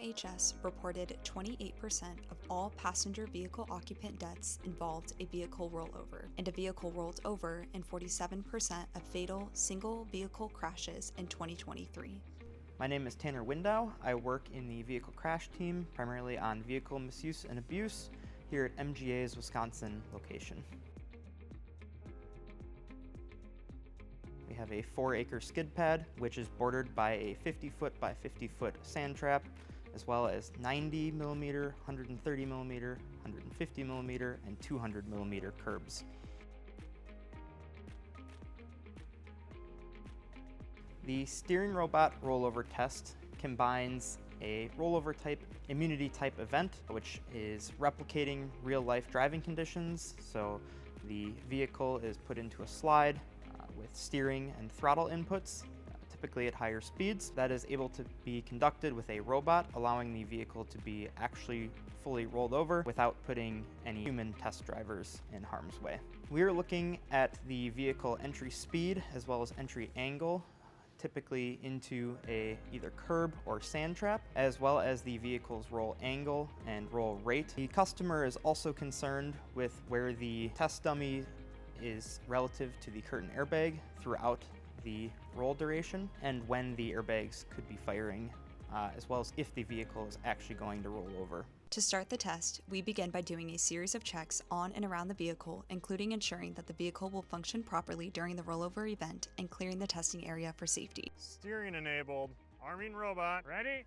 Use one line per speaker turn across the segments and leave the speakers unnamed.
IIHS reported 28% of all passenger vehicle occupant deaths involved a vehicle rollover, and a vehicle rolled over in 47% of fatal single vehicle crashes in 2023.
My name is Tanner Window. I work in the vehicle crash team, primarily on vehicle misuse and abuse here at MGA's Wisconsin location. We have a 4-acre skid pad, which is bordered by a 50-foot by 50-foot sand trap, as well as 90 millimeter, 130 millimeter, 150 millimeter, and 200 millimeter curbs. The steering robot rollover test combines a rollover type immunity type event, which is replicating real life driving conditions. So the vehicle is put into a slide with steering and throttle inputs, typically at higher speeds. That is able to be conducted with a robot, allowing the vehicle to be actually fully rolled over without putting any human test drivers in harm's way. We are looking at the vehicle entry speed as well as entry angle, typically into a either curb or sand trap, as well as the vehicle's roll angle and roll rate. The customer is also concerned with where the test dummy is relative to the curtain airbag throughout the roll duration and when the airbags could be firing, as well as if the vehicle is actually going to roll over.
To start the test, we begin by doing a series of checks on and around the vehicle, including ensuring that the vehicle will function properly during the rollover event and clearing the testing area for safety.
Steering enabled. Arming robot. Ready?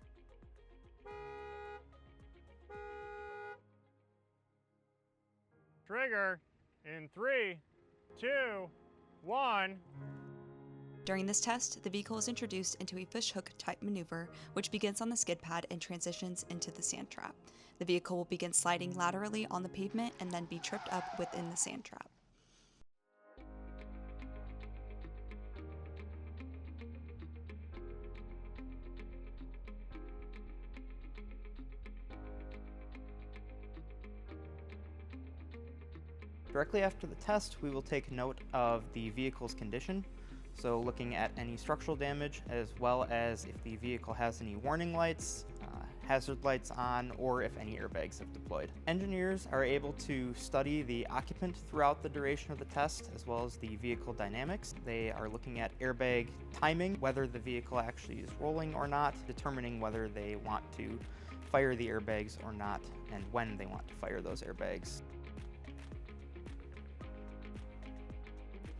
Trigger in 3, 2, 1.
During this test, the vehicle is introduced into a fishhook type maneuver, which begins on the skid pad and transitions into the sand trap. The vehicle will begin sliding laterally on the pavement and then be tripped up within the sand trap.
Directly after the test, we will take note of the vehicle's condition. So looking at any structural damage, as well as if the vehicle has any warning lights, hazard lights on, or if any airbags have deployed. Engineers are able to study the occupant throughout the duration of the test, as well as the vehicle dynamics. They are looking at airbag timing, whether the vehicle actually is rolling or not, determining whether they want to fire the airbags or not, and when they want to fire those airbags.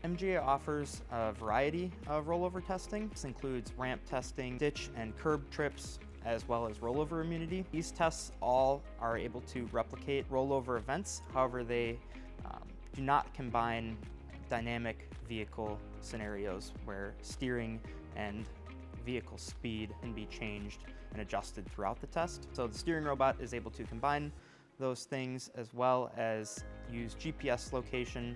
MGA offers a variety of rollover testing. This includes ramp testing, ditch and curb trips, as well as rollover immunity. These tests all are able to replicate rollover events. However, they do not combine dynamic vehicle scenarios where steering and vehicle speed can be changed and adjusted throughout the test. So the steering robot is able to combine those things, as well as use GPS location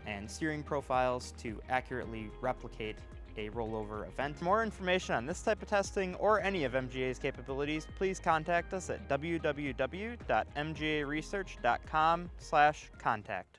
and steering profiles to accurately replicate a rollover event. For more information on this type of testing or any of MGA's capabilities, please contact us at www.mgaresearch.com/contact.